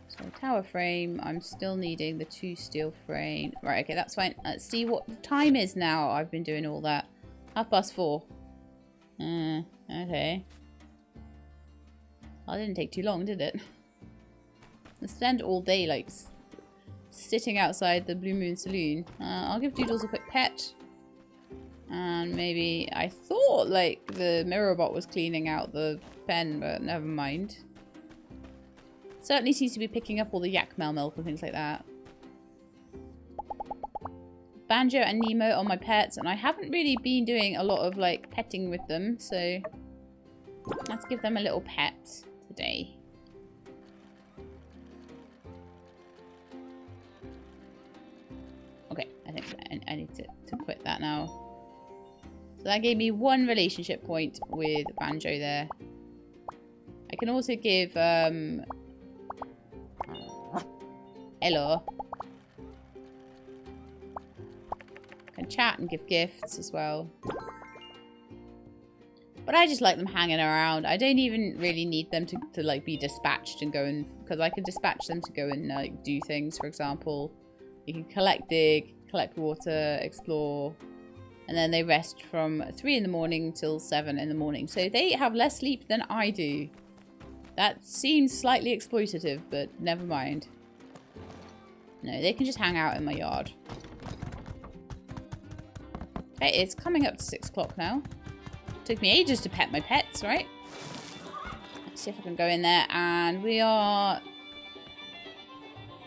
So tower frame, I'm still needing the 2 steel frame. Right, okay, that's fine. Let's see what the time is now. I've been doing all that. 4:30. Okay. That didn't take too long, did it? I spend all day like sitting outside the Blue Moon Saloon. I'll give Doodles a quick pet. And maybe... I thought, like, the mirror bot was cleaning out the pen, but never mind. Certainly seems to be picking up all the yak milk and things like that. Banjo and Nemo are my pets, and I haven't really been doing a lot of, like, petting with them, so... let's give them a little pet today. Okay, I think I need to quit that now. So that gave me 1 relationship point with Banjo there. I can also give, hello. I can chat and give gifts as well. But I just like them hanging around. I don't even really need them to like be dispatched and go and... because I can dispatch them to go and like do things, for example. You can collect dig, collect water, explore, and then they rest from 3 in the morning till 7 in the morning. So they have less sleep than I do. That seems slightly exploitative, but never mind. No, they can just hang out in my yard. Okay, it's coming up to 6 o'clock now. Took me ages to pet my pets, right? see if I can go in there. And we are...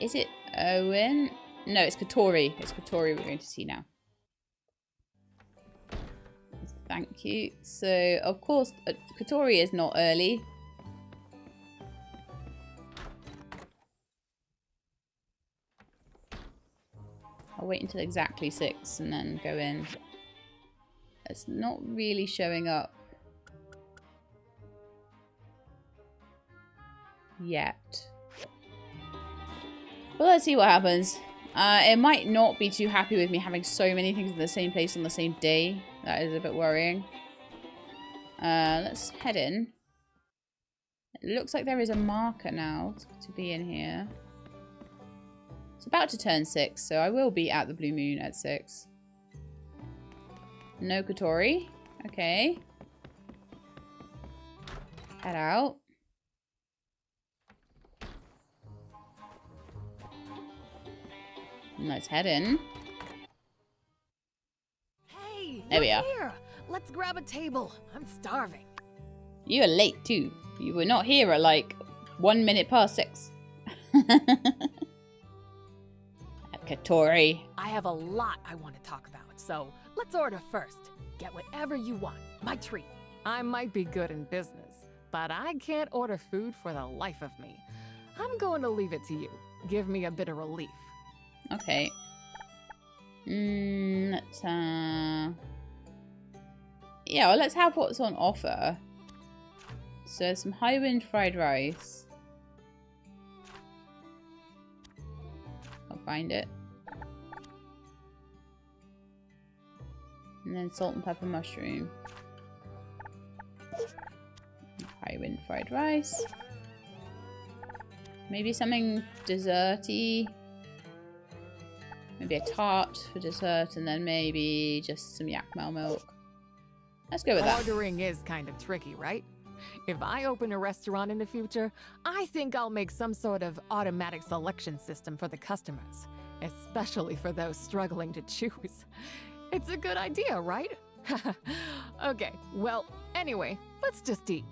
Is it Owen? No, it's Catori. It's Catori we're going to see now. Thank you. So, of course, Catori is not early. I'll wait until exactly 6 and then go in. It's not really showing up yet. But let's see what happens. It might not be too happy with me having so many things in the same place on the same day. That is a bit worrying. Let's head in. It looks like there is a marker now to be in here. It's about to turn 6, so I will be at the Blue Moon at 6. No Catori. Okay. Head out. Let's head in. Hey, there we are. Here. Let's grab a table. I'm starving. You are late too. You were not here at like 1 minute past 6. Catori. I have a lot I want to talk about, so let's order first. Get whatever you want. My treat. I might be good in business, but I can't order food for the life of me. I'm going to leave it to you. Give me a bit of relief. Okay. Let's yeah, well, let's have what's on offer. So some high wind fried rice. I'll find it. And then salt and pepper mushroom. High wind fried rice. Maybe something desserty. Maybe a tart for dessert, and then maybe just some yakmel milk. Let's go with that. Ordering is kind of tricky, right? If I open a restaurant in the future, I think I'll make some sort of automatic selection system for the customers, especially for those struggling to choose. It's a good idea, right? Okay, well, anyway, let's just eat.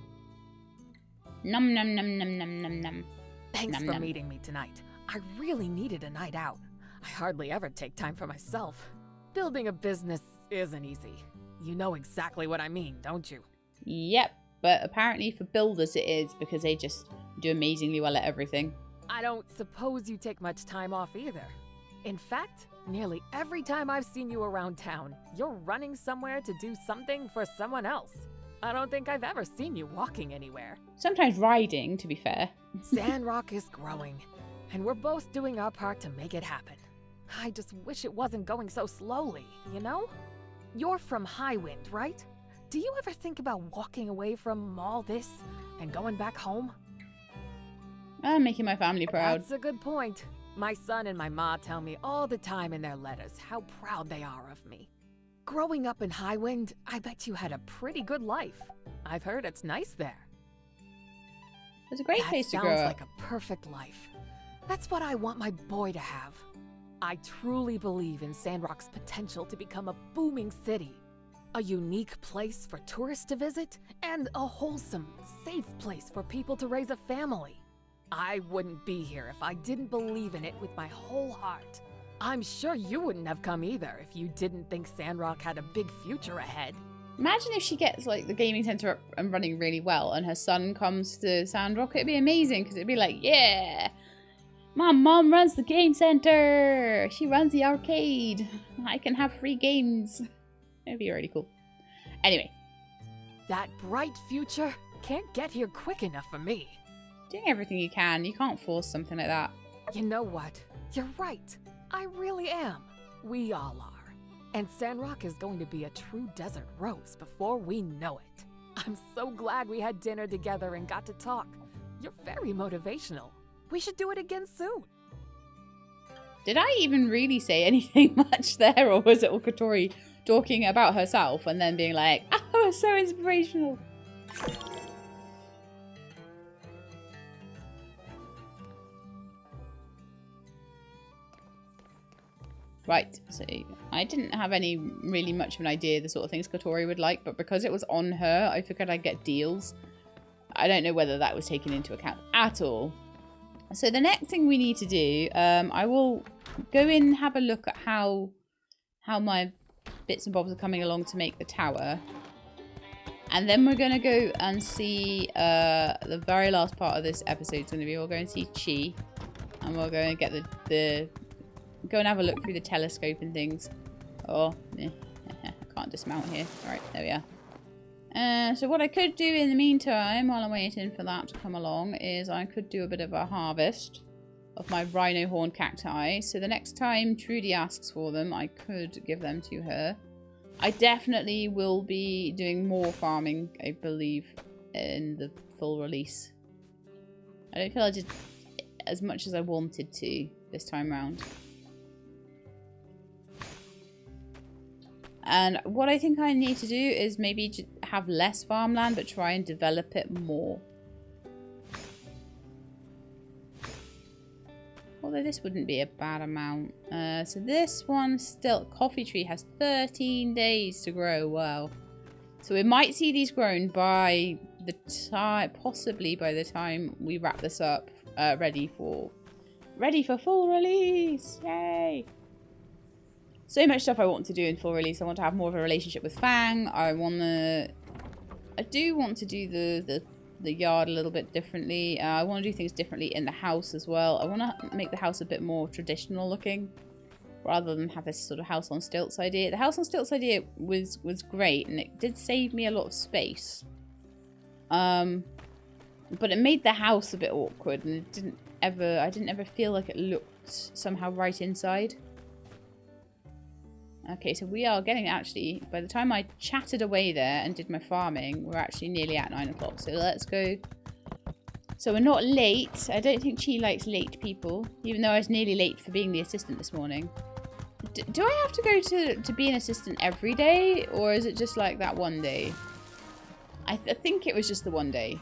Num num num num num num num. Thanks Num, for num. meeting me tonight. I really needed a night out. I hardly ever take time for myself. Building a business isn't easy. You know exactly what I mean, don't you? Yep, but apparently for builders it is, because they just do amazingly well at everything. I don't suppose you take much time off either. In fact, nearly every time I've seen you around town, you're running somewhere to do something for someone else. I don't think I've ever seen you walking anywhere. Sometimes riding, to be fair. Sandrock is growing, and we're both doing our part to make it happen. I just wish it wasn't going so slowly, you know? You're from Highwind, right? Do you ever think about walking away from all this and going back home? I'm making my family proud. That's a good point. My son and my ma tell me all the time in their letters how proud they are of me. Growing up in Highwind, I bet you had a pretty good life. I've heard it's nice there. It's a great place to grow That sounds up. like a perfect life. That's what I want my boy to have. I truly believe in Sandrock's potential to become a booming city. A unique place for tourists to visit, and a wholesome, safe place for people to raise a family. I wouldn't be here if I didn't believe in it with my whole heart. I'm sure you wouldn't have come either if you didn't think Sandrock had a big future ahead. Imagine if she gets like the gaming center up and running really well and her son comes to Sandrock. It'd be amazing because it'd be like, yeah, my mom runs the game center. She runs the arcade. I can have free games. It'd be really cool. Anyway. That bright future can't get here quick enough for me. Doing everything you can. You can't force something like that. You know what? You're right. I really am. We all are. And Sandrock is going to be a true desert rose before we know it. I'm so glad we had dinner together and got to talk. You're very motivational. We should do it again soon. Did I even really say anything much there, or was it all Catori talking about herself and then being like, oh, it's so inspirational? Right, so I didn't have any really much of an idea the sort of things Catori would like, but because it was on her, I figured I'd get deals. I don't know whether that was taken into account at all. So the next thing we need to do, I will go in and have a look at how my bits and bobs are coming along to make the tower. And then we're going to go and see the very last part of this episode is going to be we'll go and see Chi. And we'll go and get go and have a look through the telescope and things. Oh, I can't dismount here. Alright, there we are. So what I could do in the meantime, while I'm waiting for that to come along, is I could do a bit of a harvest of my rhino horn cacti. So the next time Trudy asks for them, I could give them to her. I definitely will be doing more farming, I believe, in the full release. I don't feel I did as much as I wanted to this time around. And what I think I need to do is maybe have less farmland, but try and develop it more. Although this wouldn't be a bad amount. So this one still, coffee tree has 13 days to grow. Wow. So we might see these grown by the time, possibly by the time we wrap this up, ready for full release. Yay! So much stuff I want to do in full release. I want to have more of a relationship with Fang. I do want to do the yard a little bit differently. I want to do things differently in the house as well. I want to make the house a bit more traditional looking, rather than have this sort of house on stilts idea. The house on stilts idea was great, and it did save me a lot of space. But it made the house a bit awkward, and I didn't ever feel like it looked somehow right inside. Okay, so we are getting, actually, by the time I chatted away there and did my farming, we're actually nearly at 9 o'clock. So let's go. So we're not late. I don't think Chi likes late people, even though I was nearly late for being the assistant this morning. Do I have to go to be an assistant every day, or is it just like that one day? I think it was just the one day.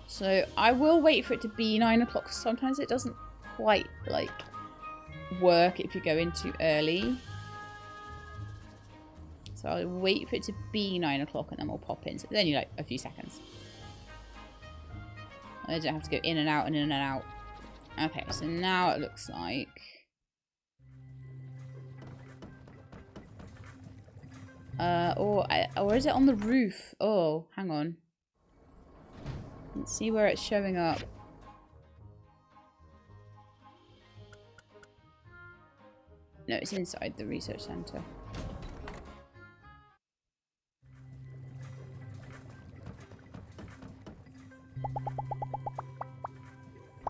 So I will wait for it to be 9 o'clock. Sometimes it doesn't quite, like, work if you go in too early. So I'll wait for it to be 9 o'clock and then we'll pop in. So it's only like a few seconds. I don't have to go in and out and in and out. Okay, so now it looks like... or is it on the roof? Oh, hang on. Let's see where it's showing up. No, it's inside the research center.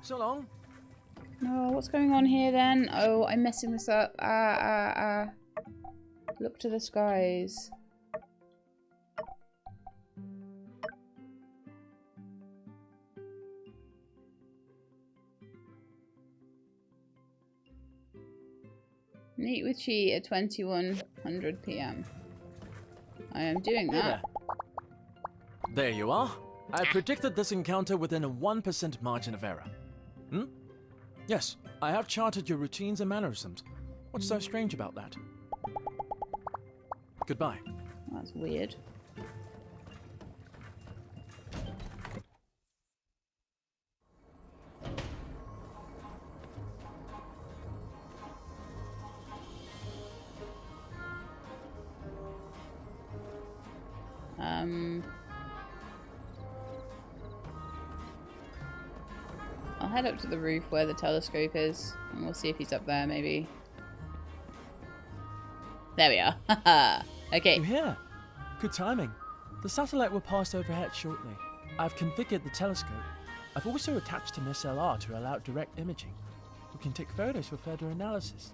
So long. Oh, what's going on here then? Oh, I'm messing this up. Look to the skies. Meet with Chi at 2100 PM. I am doing that. There you are. I predicted this encounter within a 1% margin of error. Hmm? Yes, I have charted your routines and mannerisms. What's so strange about that? Goodbye. That's weird. I'll head up to the roof where the telescope is, and we'll see if he's up there, maybe. There we are. Okay. You're here. Good timing. The satellite will pass overhead shortly. I've configured the telescope. I've also attached an SLR to allow direct imaging. We can take photos for further analysis.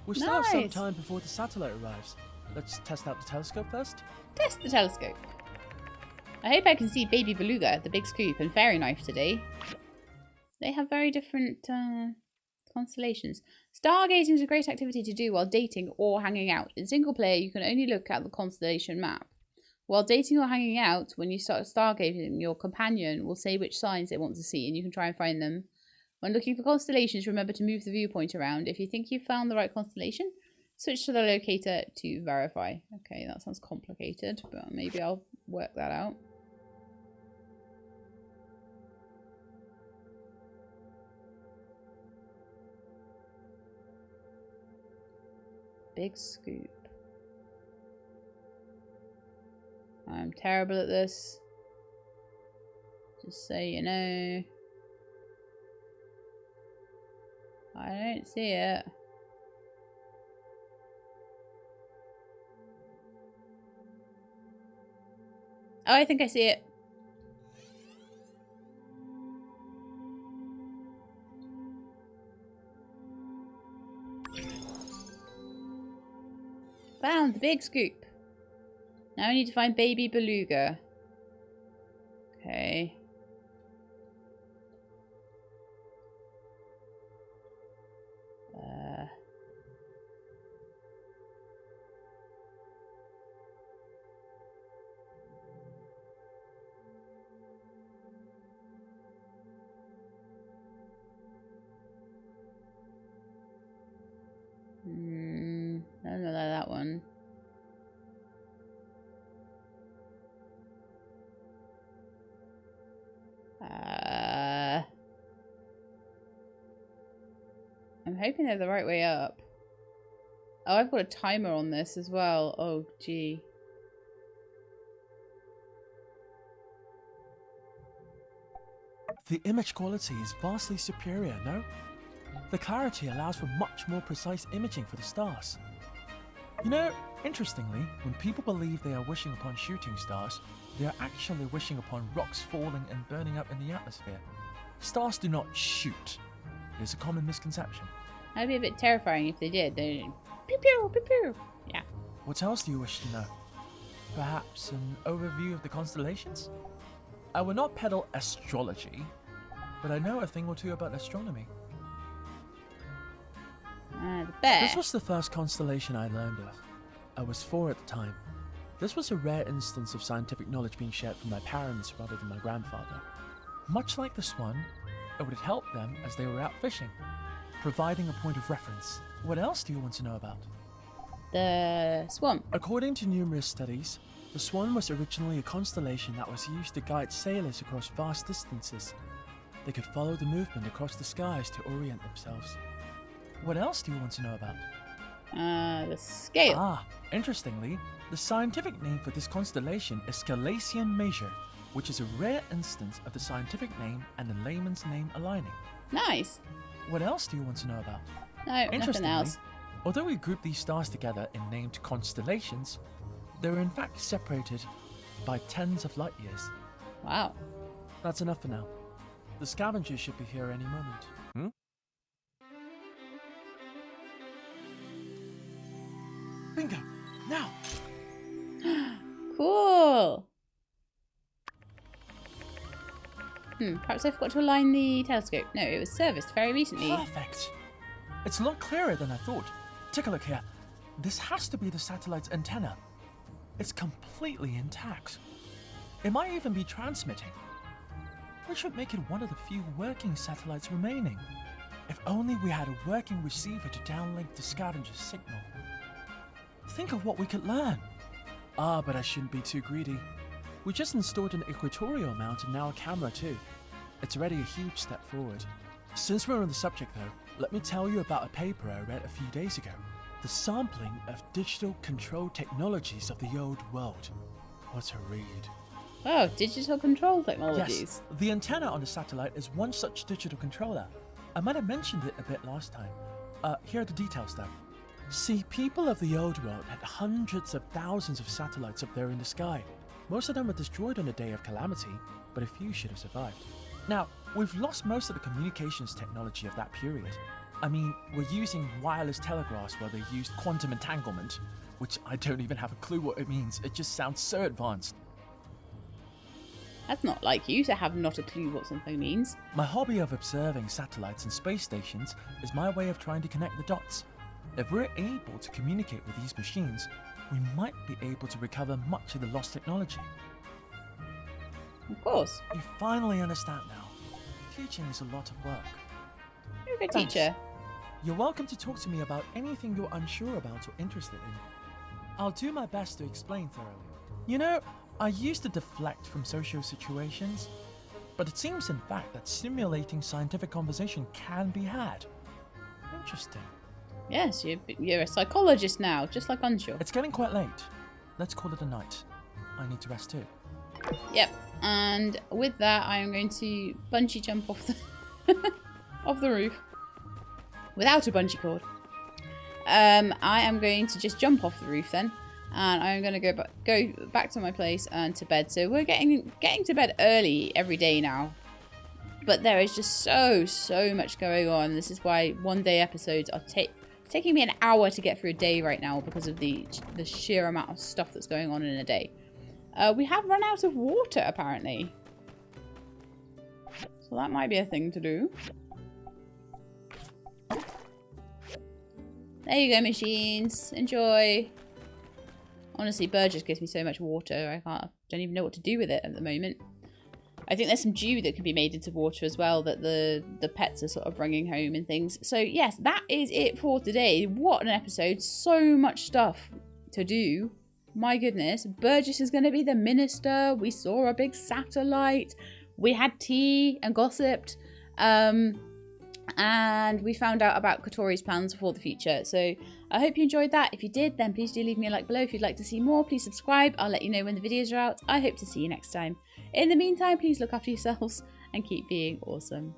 We still have some time before the satellite arrives. Let's test out the telescope first. Test the telescope. I hope I can see Baby Beluga, the Big Scoop, and Fairy Knife today. They have very different constellations. Stargazing is a great activity to do while dating or hanging out. In single player, you can only look at the constellation map. While dating or hanging out, when you start stargazing, your companion will say which signs they want to see, and you can try and find them. When looking for constellations, remember to move the viewpoint around. If you think you've found the right constellation, switch to the locator to verify. Okay, that sounds complicated, but maybe I'll work that out. Big scoop. I'm terrible at this. Just so you know. I don't see it. Oh, I think I see it. Found the big scoop. Now I need to find baby beluga. Okay. I don't know that one. I'm hoping they're the right way up. Oh, I've got a timer on this as well. Oh, gee. The image quality is vastly superior, no? The clarity allows for much more precise imaging for the stars. You know, interestingly, when people believe they are wishing upon shooting stars, they are actually wishing upon rocks falling and burning up in the atmosphere. Stars do not shoot. It is a common misconception. That'd be a bit terrifying if they did. They'd pew pew pew pew. Yeah. What else do you wish to know? Perhaps an overview of the constellations? I will not peddle astrology, but I know a thing or two about astronomy. The bear. This was the first constellation I learned of. I was 4 at the time. This was a rare instance of scientific knowledge being shared from my parents rather than my grandfather. Much like the swan, it would help them as they were out fishing, providing a point of reference. What else do you want to know about? The swan. According to numerous studies, the swan was originally a constellation that was used to guide sailors across vast distances. They could follow the movement across the skies to orient themselves. What else do you want to know about? The scale. Ah, interestingly, the scientific name for this constellation is Scalacian Major, which is a rare instance of the scientific name and the layman's name aligning. Nice. What else do you want to know about? No, nothing else. Although we group these stars together in named constellations, they are in fact separated by tens of light years. Wow. That's enough for now. The scavengers should be here any moment. Bingo! Now! Cool. Perhaps I forgot to align the telescope. No, it was serviced very recently. Perfect! It's a lot clearer than I thought. Take a look here. This has to be the satellite's antenna. It's completely intact. It might even be transmitting. Which would make it one of the few working satellites remaining. If only we had a working receiver to downlink the scavenger's signal. Think of what we could learn. Ah, but I shouldn't be too greedy. We just installed an equatorial mount and now a camera too. It's already a huge step forward. Since we're on the subject though, let me tell you about a paper I read a few days ago. The sampling of digital control technologies of the old world. What a read. Oh, digital control technologies. Yes, the antenna on the satellite is one such digital controller. I might have mentioned it a bit last time. Here are the details though. See, people of the old world had hundreds of thousands of satellites up there in the sky. Most of them were destroyed on the day of calamity, but a few should have survived. Now, we've lost most of the communications technology of that period. I mean, we're using wireless telegraphs while they used quantum entanglement, which I don't even have a clue what it means. It just sounds so advanced. That's not like you to have not a clue what something means. My hobby of observing satellites and space stations is my way of trying to connect the dots. If we're able to communicate with these machines, we might be able to recover much of the lost technology. Of course. You finally understand now. Teaching is a lot of work. You're a good Thanks. teacher. You're welcome to talk to me about anything you're unsure about or interested in. I'll do my best to explain thoroughly. You know, I used to deflect from social situations, but it seems in fact that simulating scientific conversation can be had. Interesting. Yes, you're a psychologist now, just like Unsure. It's getting quite late. Let's call it a night. I need to rest too. Yep, and with that, I am going to bungee jump off the off the roof without a bungee cord. I am going to just jump off the roof then, and I'm going to go back to my place and to bed. So we're getting to bed early every day now, but there is just so much going on. This is why one-day episodes are taking me an hour to get through a day right now because of the sheer amount of stuff that's going on in a day. We have run out of water, apparently. So that might be a thing to do. There you go, machines. Enjoy. Honestly, Burgess gives me so much water. I don't even know what to do with it at the moment. I think there's some dew that can be made into water as well that the pets are sort of bringing home and things. So yes, that is it for today. What an episode. So much stuff to do. My goodness. Burgess is going to be the minister. We saw a big satellite. We had tea and gossiped. And we found out about Catori's plans for the future. So I hope you enjoyed that. If you did, then please do leave me a like below. If you'd like to see more, please subscribe. I'll let you know when the videos are out. I hope to see you next time. In the meantime, please look after yourselves and keep being awesome.